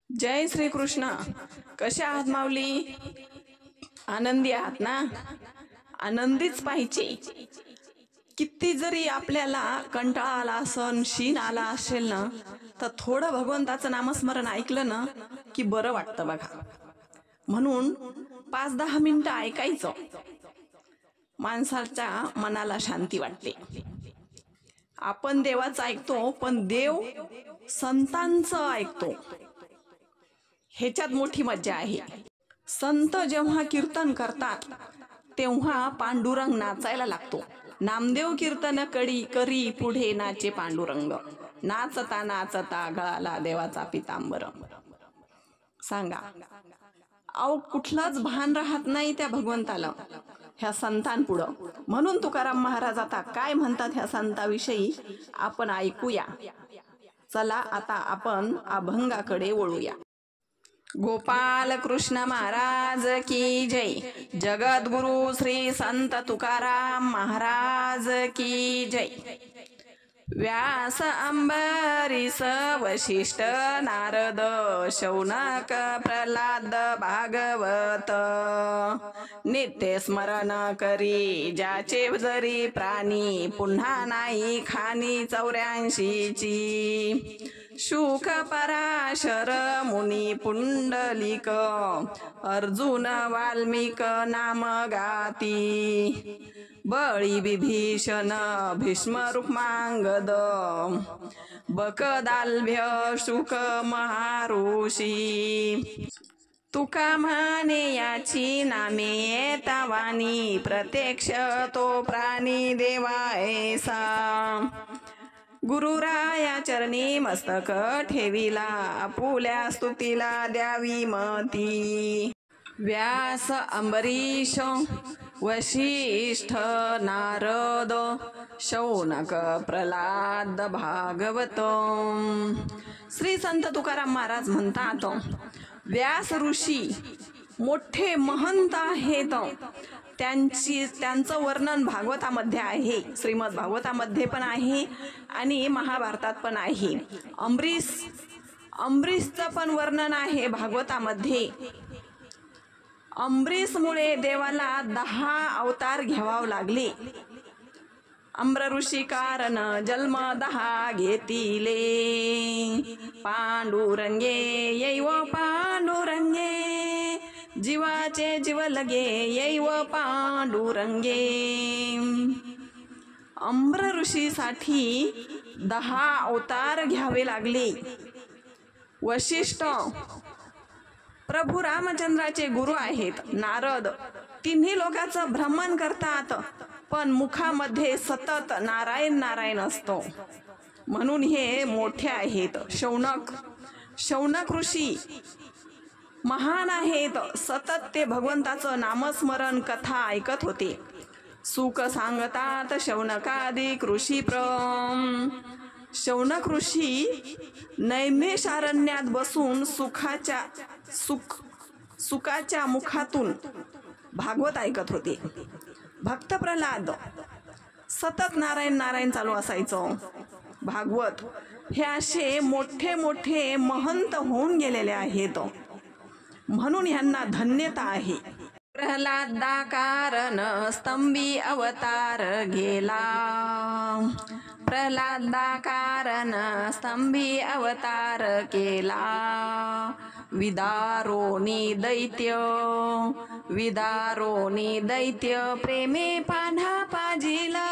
जय श्री कृष्ण. कशा आहात माऊली? आनंदी आहात ना? आनंदीच पाहिजे. किती जरी आपल्याला कंटाळा आला असन, शीन आला असेल ना, तर थोडं भगवंताचं नामस्मरण ऐकलं ना की बरं वाटतं बघा. म्हणून 5-10 मिनिटं ऐकायचं, माणसाच्या मनाला शांती वाटते. आपण देवाचं ऐकतो, पण देव संतांचं ऐकतो. ह्याच्यात मोठी मज्जा आहे. संत जेव्हा कीर्तन करतात तेव्हा पांडुरंग नाचायला लागतो. नामदेव कीर्तन करी पुढे नाचे पांडुरंग, नाचता नाचता गळाला देवाचा पितांबर. सांगा, अहो कुठलंच भान राहत नाही त्या भगवंताला, ह्या संतांपुढं. म्हणून तुकाराम महाराज आता काय म्हणतात ह्या संताविषयी आपण ऐकूया. चला आता आपण अभंगाकडे वळूया. गोपाल कृष्ण महाराज की जय. जगद्गुरु श्री संत तुकाराम महाराज की जय. व्यास अंबरीस वशिष्ठ नारद शौनक प्रल्हाद भागवत, नित्य स्मरण करी ज्याचे जरी प्राणी, पुन्हा नाही खानी 84ची. शुक पराशर मुनी पुंडलिक, अर्जुन वाल्मिक नाम गाती. बळी विभीषण भीष्म रुक्मांगद, बकदाल्भ्य शुक महाऋषी. तुका म्हणे याची नामे येतावानी, प्रत्यक्ष तो प्राणी देवा ऐसा. गुरुराया चरणी मस्तक ठेविला, आपुल्या स्तुतीला द्यावी मती. व्यास अंबरीश वशिष्ठ नारद शौनक प्रल्हाद भागवत. श्री संत तुकाराम महाराज म्हणतात, व्यास ऋषी मोठे महंत आहेत. त्यांचं वर्णन भागवतामध्ये आहे, श्रीमद भागवतामध्ये पण आहे आणि महाभारतात पण आहे. अंबरीशचं पण वर्णन आहे भागवतामध्ये. अंबरीशमुळे देवाला 10 अवतार घ्यावा लागले. आम्र ऋषी कारण जन्म 10 घेतिले. पांडुरंगे यैव पांडुरंगे, जीवाचे जीव लगे यैव पांडुरंगे. आम्र ऋषीसाठी 10 अवतार घ्यावे लागले. वशिष्ठ प्रभू रामचंद्राचे गुरु आहेत. नारद तिन्ही लोकांचं भ्रमण करतात, पण मुखामध्ये सतत नारायण नारायण असतो, म्हणून हे मोठे आहेत. शौनक ऋषी महान आहेत. सतत ते भगवंताचं नामस्मरण कथा ऐकत होते. सुख सांगतात शौनकादिक ऋषी शौनक ऋषी नैमिषारण्यात बसून सुखाच्या मुखातून भागवत ऐकत होते. भक्त प्रल्हाद सतत नारायण नारायण चालू असायचं. भागवत हे असे मोठे मोठे महंत होऊन गेलेले आहेत, म्हणून ह्यांना धन्यता आहे. प्रल्हादा कारण स्तंभी अवतार गेला. प्रल्हादा कारण स्तंभी अवतार केला. विदारोनी दैत्य प्रेमे पान्हा पाजिला.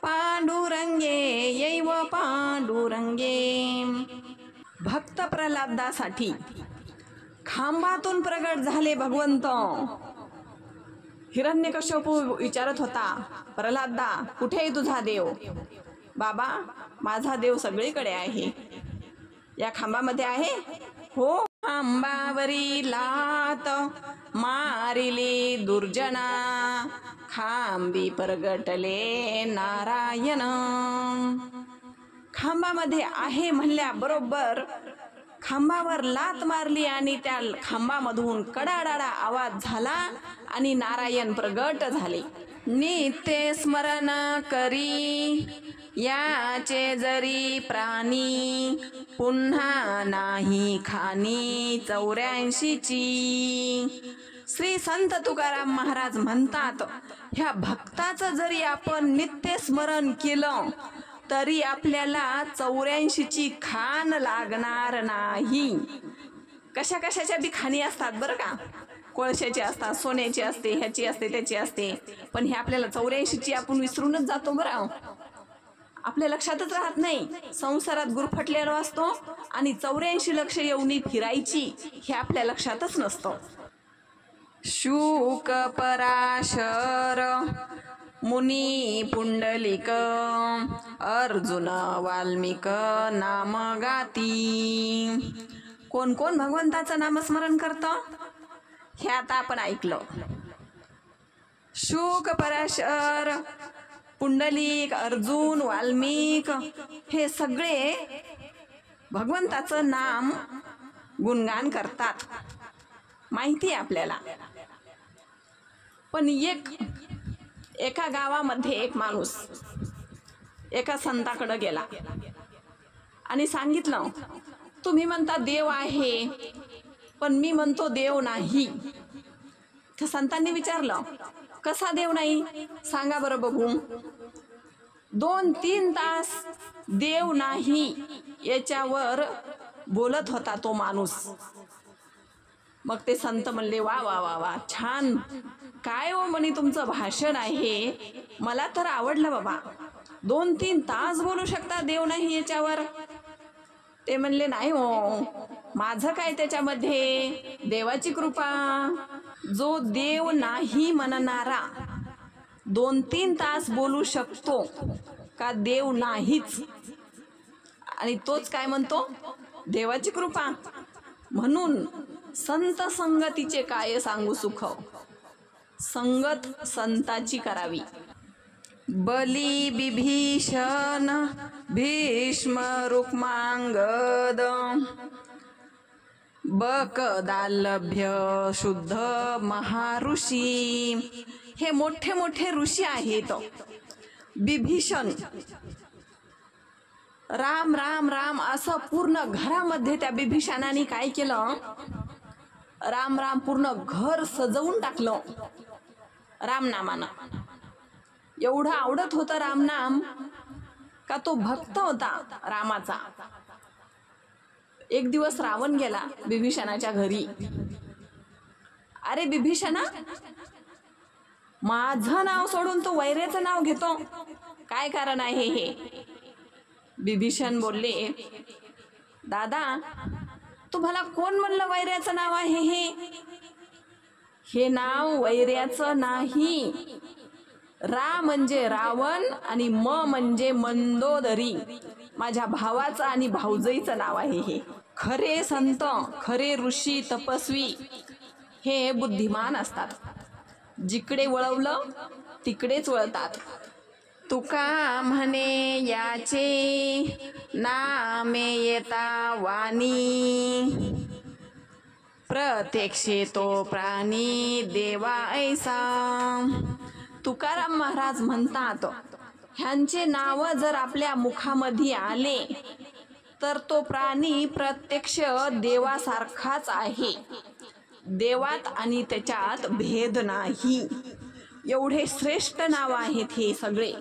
पांडुरंगे यैव पांडुरंगे. भक्त प्रल्हादासाठी खांबातून प्रगट झाले भगवंत. हिरण्यकश्यपू विचारत होता, प्रल्हादा कुठे आहे तुझा देव? बाबा माझा देव सगळीकडे आहे. या खांबामध्ये आहे? हो. खांबावरी लात मारिली दुर्जना, खांबी प्रगटले नारायण. खांबामध्ये आहे म्हणल्या बरोबर खांबावर लात मारली आणि त्या खांबामधून कडाडाडा आवाज झाला आणि नारायण प्रगट झाले. नित्य स्मरण करी याचे जरी प्राणी पुन्हा नाही खाणी 84ची. श्री संत तुकाराम महाराज म्हणतात, ह्या भक्ताचं जरी आपण नित्य स्मरण केलं तरी आपल्याला 84ची खान लागणार नाही. कशा कशाच्या बी खाणी असतात बरं का, कोळशाची असतात, सोन्याची असते, ह्याची असते, त्याची असते, पण हे आपल्याला 84ची आपण विसरूनच जातो बरं. आपल्या लक्षातच राहत नाही. संसारात गुरफटलेलो असतो आणि 84 लक्ष येऊनी फिरायची हे आपल्या लक्षातच नसतं. शुक पराशर मुनी पुंडलिक अर्जुन वाल्मिक नाम गाती. कोण कोण भगवंताचं नामस्मरण करतं हे आता आपण ऐकलं. शुक पराशर पुंडलिक अर्जुन वाल्मिक हे सगळे भगवंताचं नाम गुणगान करतात, माहिती आहे आपल्याला. पण एका गावामध्ये एक माणूस एका संताकडे गेला आणि सांगितलं, तुम्ही म्हणता देव आहे पण मी म्हणतो देव नाही. तर संतांनी विचारलं, कसा देव नाही सांगा बरं बघू. 2-3 तास देव नाही याच्यावर बोलत होता तो माणूस. मग ते संत म्हणले, वा वा वा वा, छान, काय हो म्हणे तुमचं भाषण आहे, मला तर आवडलं बाबा. 2-3 तास बोलू शकता देव नाही याच्यावर. ते म्हणले, नाही हो, माझं काय त्याच्यामध्ये, देवाची कृपा. जो देव नाही म्हणणारा 2-3 तास बोलू शकतो का देव नाहीच, आणि तोच काय म्हणतो, देवाची कृपा. म्हणून संत संगतीचे काय सांगू सुख, संगत संताची करावी. बली बिभीषण भीष्म रुक्मांगद बकदालभ्य शुद्ध महाऋषी हे मोठे मोठे ऋषी आहेत. बिभीषण राम राम राम असं पूर्ण घरामध्ये त्या बिभीषणाने काय केलं, राम राम पूर्ण घर सजवून टाकलं रामनामानं. एवढं आवडत होतं रामनाम का तो भक्त होता रामाचा. एक दिवस रावण गेला बिभीषणाच्या घरी. अरे बिभीषणा, माझं नाव सोडून तू वैऱ्याचं नाव घेतो, काय कारण आहे हे. बिभीषण बोलले, दादा तुम्हाला कोण म्हणलं वैऱ्याचं नाव आहे हे नाव वैऱ्याचं नाही. रा म्हणजे रावण आणि म म्हणजे मंदोदरी, माझ्या भावाचं आणि भाऊजाईचं नाव आहे हे. खरे संत, खरे ऋषी तपस्वी हे बुद्धिमान असतात, जिकडे वळवलं तिकडेच वळतात. तुका म्हणे याचे नामे येता वाणी प्रत्यक्षे तो प्राणी देवा ऐसा. तुकाराम महाराज म्हणतात, ह्यांचे नाव जर आपल्या मुखामध्ये आले तर तो प्राणी प्रत्यक्ष देवासारखाच आहे, देवात आणि त्याच्यात भेद नाही. एवढे श्रेष्ठ नाव आहेत हे सगळे.